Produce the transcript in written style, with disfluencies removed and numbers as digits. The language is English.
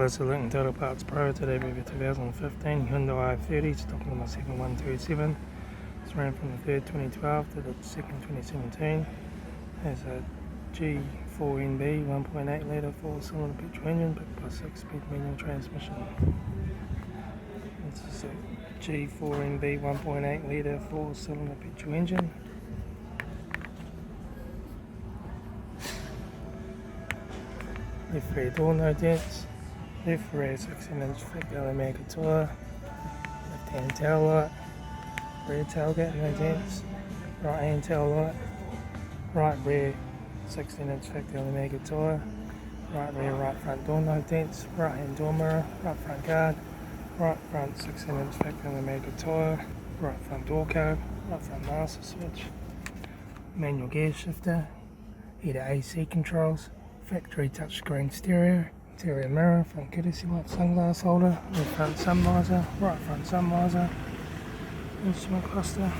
this is Untitled Parts Pro. Today we have a 2015 Hyundai i30, stock number 7137. It's ran from the 3rd 2012 to the 2nd 2017. Has a G4NB 1.8 litre 4-cylinder petrol engine backed by 6-speed manual transmission. This is a G4NB 1.8 litre 4-cylinder petrol engine. Left rear door no dents, left rear 16-inch thick aluminium tyre, left hand tail light, rear tailgate no dents, right hand tail light, right rear 16-inch thick aluminium tyre, right rear right front door no dents, right hand door mirror, right front guard, right front 16-inch thick aluminium tyre, right front door code, right front master switch, manual gear shifter, heated AC controls, factory touchscreen stereo, interior mirror, front courtesy light, sunglass holder, left front sun visor, right front sun visor, instrument cluster.